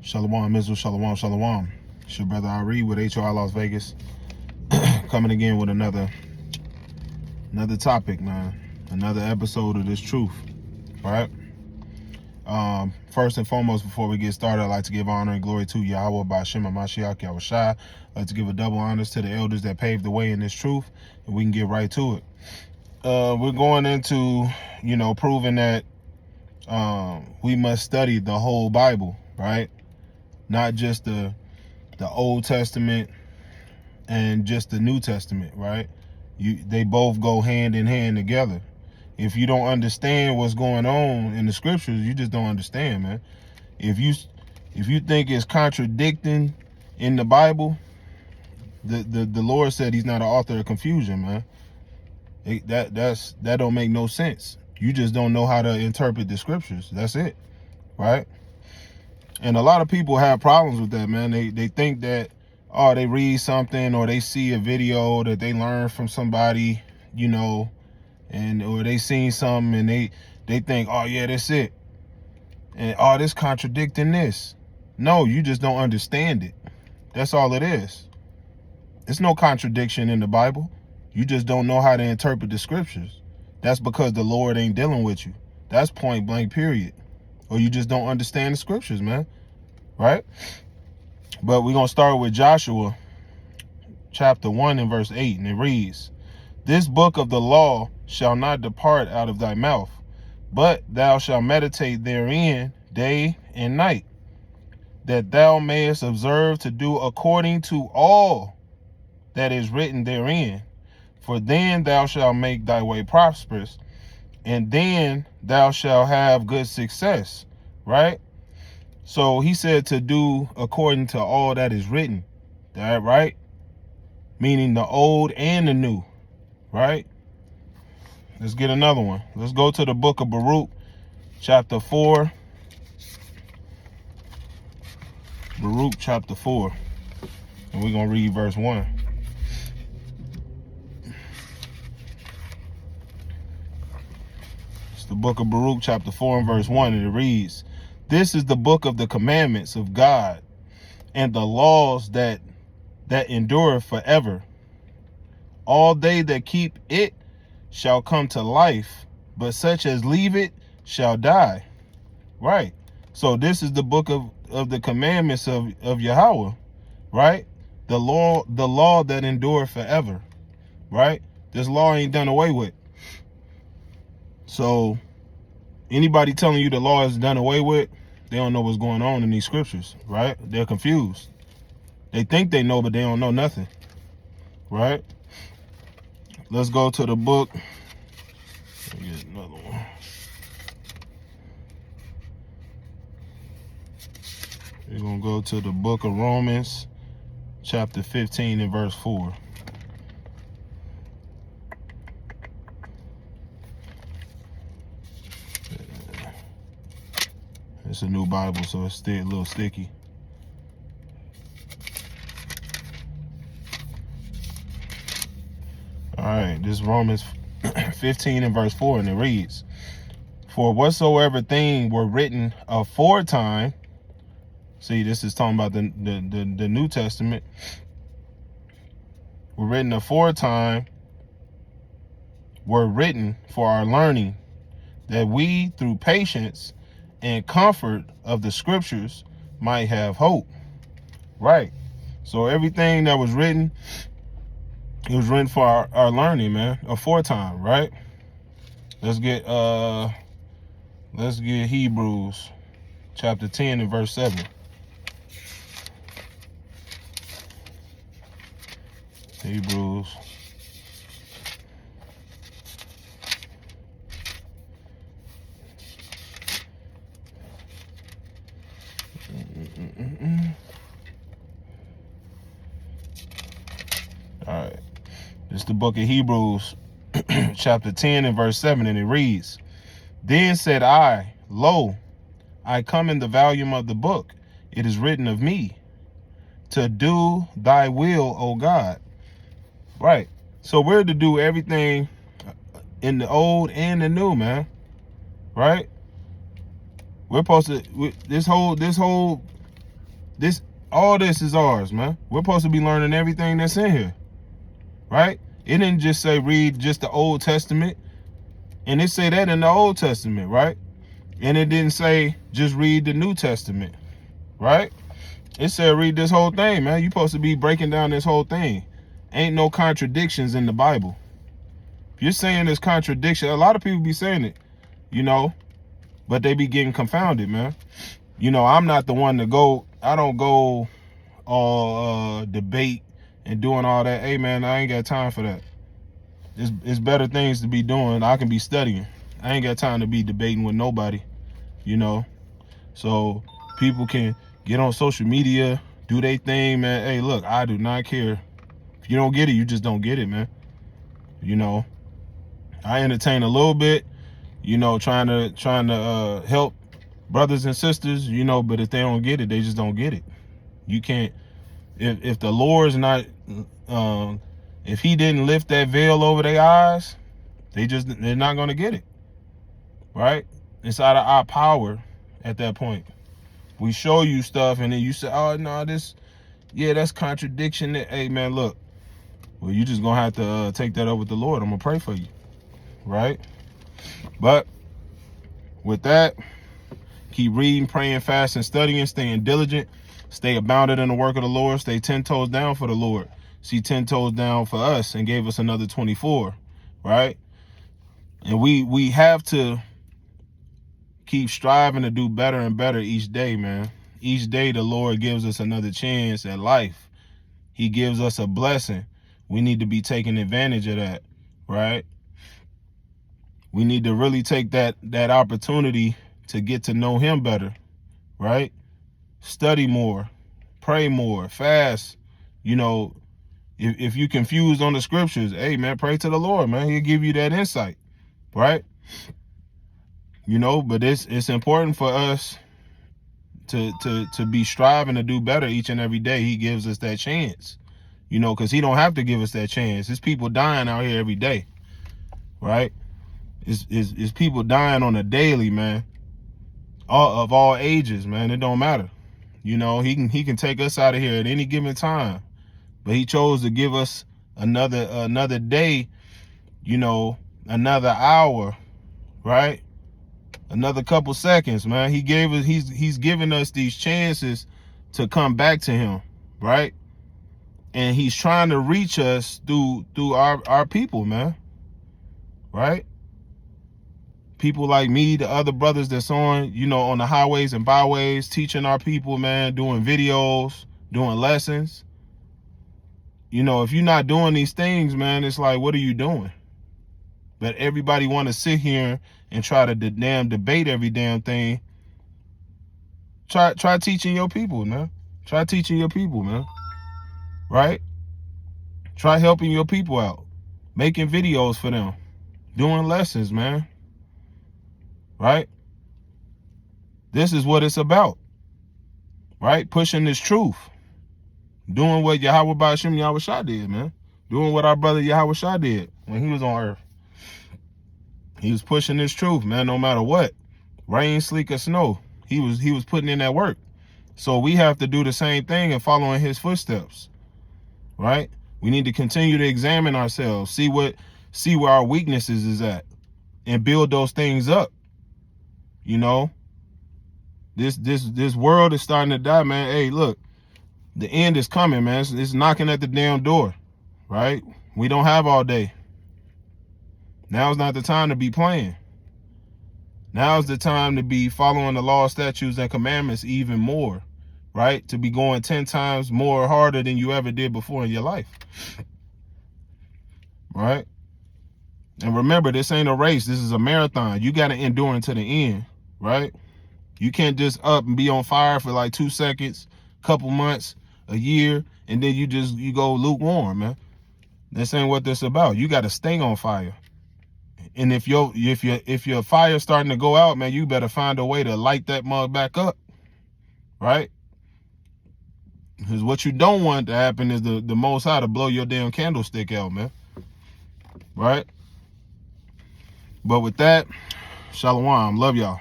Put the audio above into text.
Shalom, Israel, shalom, shalom. It's your brother Ari with H.O.I Las Vegas, coming again with another topic, man. Another episode of this truth, right? First and foremost, before we get started, I'd like to give honor and glory to Yahweh by Shem HaMashiach Yahushua. I'd like to give a double honors to the elders that paved the way in this truth, and we can get right to it. We're going into, proving that we must study the whole Bible, right? Not just the Old Testament and just the New Testament, right? They both go hand in hand together. If you don't understand what's going on in the scriptures, you just don't understand, man. If you think it's contradicting in the Bible, the Lord said He's not an author of confusion, man. That don't make no sense. You just don't know how to interpret the scriptures. That's it, right? And a lot of people have problems with that, man. They think that, they read something or they see a video that they learned from somebody, or they seen something and they think, oh yeah, that's it. And this contradicting this. No, you just don't understand it. That's all it is. There's no contradiction in the Bible. You just don't know how to interpret the scriptures. That's because the Lord ain't dealing with you. That's point blank, period. Or you just don't understand the scriptures, man. Right? But we're going to start with Joshua chapter 1 and verse 8. And it reads, "This book of the law shall not depart out of thy mouth, but thou shalt meditate therein day and night, that thou mayest observe to do according to all that is written therein. For then thou shalt make thy way prosperous, and then thou shalt have good success." Right? So he said to do according to all that is written. That right? Meaning the old and the new. Right? Let's get another one. Let's go to the book of Baruch, chapter 4. Baruch chapter 4. And we're going to read verse 1. It's the book of Baruch chapter 4 and verse 1. And it reads, "This is the book of the commandments of God and the laws that endure forever. All they that keep it shall come to life, but such as leave it shall die." Right. So this is the book of the commandments of Yahweh, right? The law that endure forever, right? This law ain't done away with. So anybody telling you the law is done away with, they don't know what's going on in these scriptures, right? They're confused. They think they know, but they don't know nothing, right? Let's go to the book. Let me get another one. We're going to go to the book of Romans, chapter 15 and verse 4. It's a new Bible, so it's still a little sticky. All right, this is Romans 15 and verse 4, and it reads, "For whatsoever thing were written aforetime," see, this is talking about the New Testament, "were written aforetime, were written for our learning, that we through patience and comfort of the scriptures might have hope." Right. So everything that was written, it was written for our learning, man, aforetime, right? Let's get Hebrews chapter 10 and verse 7. Hebrews All right. This is the book of Hebrews, chapter 10 and verse 7, and it reads, "Then said I, Lo, I come in the volume of the book. It is written of me, to do thy will, O God." Right. So we're to do everything in the old and the new, man. Right? We're supposed to, this whole All this is ours, man. We're supposed to be learning everything that's in here, right? It didn't just say read just the Old Testament, and it say that in the Old Testament, right? And it didn't say just read the New Testament, right? It said read this whole thing, man. You're supposed to be breaking down this whole thing. Ain't no contradictions in the Bible. If you're saying there's contradiction, a lot of people be saying it, but they be getting confounded, man. I'm not the one to go. I don't go all debate and doing all that. Hey, man, I ain't got time for that. It's better things to be doing. I can be studying. I ain't got time to be debating with nobody, So people can get on social media, do their thing, man. Hey, look, I do not care. If you don't get it, you just don't get it, man. I entertain a little bit, trying to help brothers and sisters, but if they don't get it, they just don't get it. You can't, if the Lord's not, if he didn't lift that veil over their eyes, they're not going to get it, right? It's out of our power at that point. We show you stuff and then you say, oh, no, that's contradiction. Hey, man, look, well, you just going to have to take that up with the Lord. I'm going to pray for you, right? But with that, keep reading, praying, fasting, studying, staying diligent, stay abounded in the work of the Lord, stay 10 toes down for the Lord. See 10 toes down for us and gave us another 24, right? And we have to keep striving to do better and better each day, man. Each day the Lord gives us another chance at life. He gives us a blessing. We need to be taking advantage of that, right? We need to really take that opportunity to get to know him better, right? Study more, pray more, fast. If you confused on the scriptures, hey, man, pray to the Lord, man. He'll give you that insight, right? But it's important for us to be striving to do better each and every day. He gives us that chance, because he don't have to give us that chance. There's people dying out here every day, right? It's people dying on a daily, man. Of all ages, man. It don't matter. He can take us out of here at any given time, but he chose to give us another day, another hour, right? Another couple seconds, man. He's given us these chances to come back to him, right? And he's trying to reach us through our people, man, right? People like me, the other brothers that's on the highways and byways, teaching our people, man, doing videos, doing lessons. If you're not doing these things, man, it's like, what are you doing? But everybody want to sit here and try to damn debate every damn thing. Try teaching your people, man. Try teaching your people, man. Right? Try helping your people out. Making videos for them. Doing lessons, man. Right? This is what it's about. Right? Pushing this truth. Doing what Yahweh Ba'ashem Yahushua did, man. Doing what our brother Yahushua did when he was on earth. He was pushing this truth, man, no matter what. Rain, sleet, or snow. He was putting in that work. So we have to do the same thing and following his footsteps. Right? We need to continue to examine ourselves, see where our weaknesses is at, and build those things up. This world is starting to die, man. Hey, look, the end is coming, man. It's knocking at the damn door, right? We don't have all day. Now's not the time to be playing. Now's the time to be following the law, statutes, and commandments even more, right? To be going 10 times more harder than you ever did before in your life, right? And remember, this ain't a race. This is a marathon. You got to endure until the end, right? You can't just up and be on fire for like 2 seconds, couple months, a year, and then you go lukewarm, man. This ain't what this about. You got to stay on fire. And if your fire's starting to go out, man, you better find a way to light that mug back up, right? Because what you don't want to happen is the Most High to blow your damn candlestick out, man, right? But with that, shalom, love y'all.